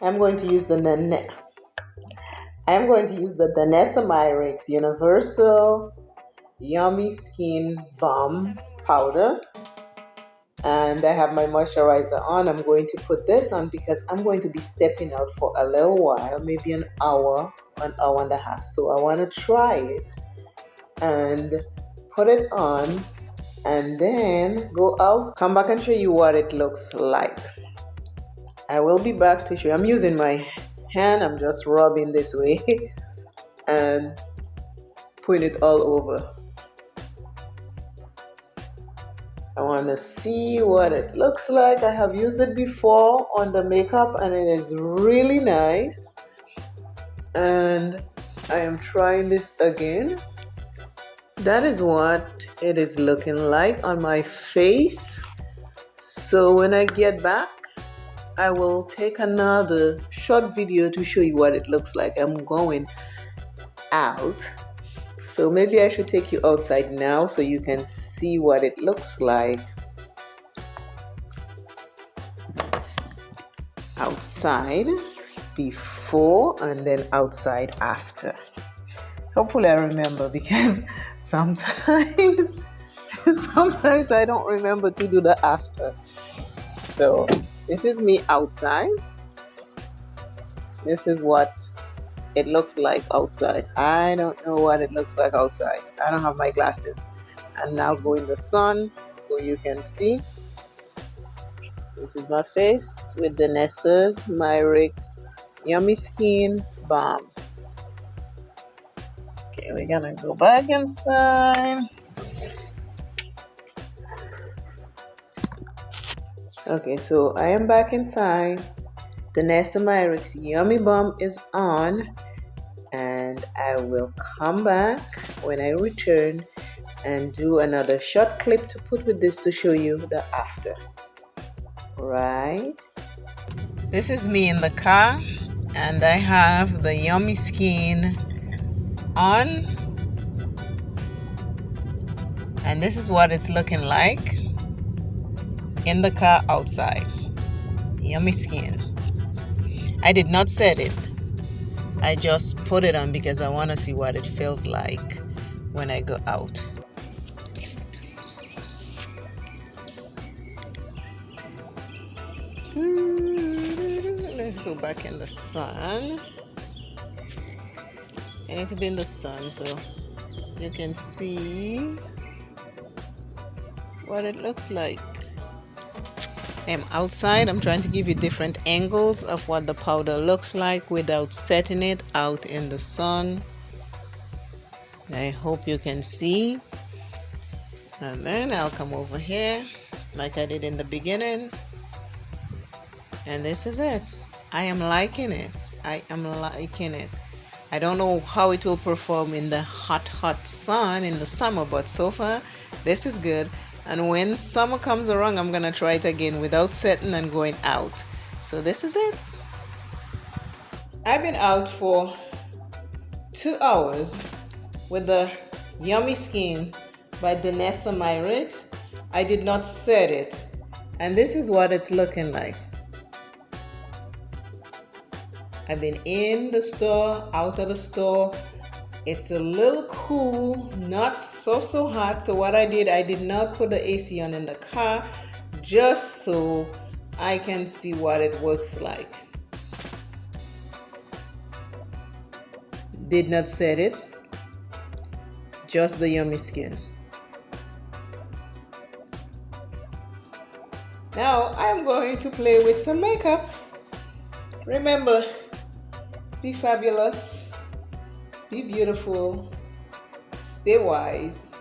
I'm going to use the Danessa Myricks Universal Yummy Skin Balm Powder. And I have my moisturizer on. I'm going to put this on because I'm going to be stepping out for a little while, maybe an hour and a half. So I want to try it and put it on and then go out, come back and show you what it looks like. I will be back to show you. I'm using my hand. I'm just rubbing this way and putting it all over. I want to see what it looks like. I have used it before on the makeup and it is really nice. And I am trying this again. That is what it is looking like on my face. So when I get back, I will take another short video to show you what it looks like. I'm going out. So maybe I should take you outside now so you can see what it looks like outside before and then outside after. Hopefully I remember because sometimes I don't remember to do the after. So this is me outside. This is what it looks like outside. I don't know what it looks like outside. I don't have my glasses. And I'll go in the sun so you can see. This is my face with the Nessa's Myricks Yummy Skin Balm. Okay, we're gonna go back inside. Okay, so I am back inside. The Nessa Myricks Yummy Balm is on, and I will come back when I return and do another short clip to put with this to show you the after. Right? This is me in the car, and I have the Yummy Skin on, and this is what it's looking like in the car outside. Yummy Skin. I did not set it. I just put it on because I want to see what it feels like when I go out. Let's go back in the sun. I need to be in the sun so you can see what it looks like. I'm outside. I'm trying to give you different angles of what the powder looks like without setting it out in the sun. I hope you can see. And then I'll come over here like I did in the beginning. And this is it. I am liking it. I am liking it. I don't know how it will perform in the hot sun in the summer, but so far this is good. And when summer comes around, I'm gonna try it again without setting and going out. So this is it. I've been out for 2 hours with the Yummy Skin by Danessa Myricks. I did not set it, and this is what it's looking like. I've been in the store, out of the store. It's a little cool, not so hot. So what I did not put the AC on in the car just so I can see what it works like. Did not set it, just the Yummy Skin. Now I'm going to play with some makeup. Remember, be fabulous, be beautiful, stay wise,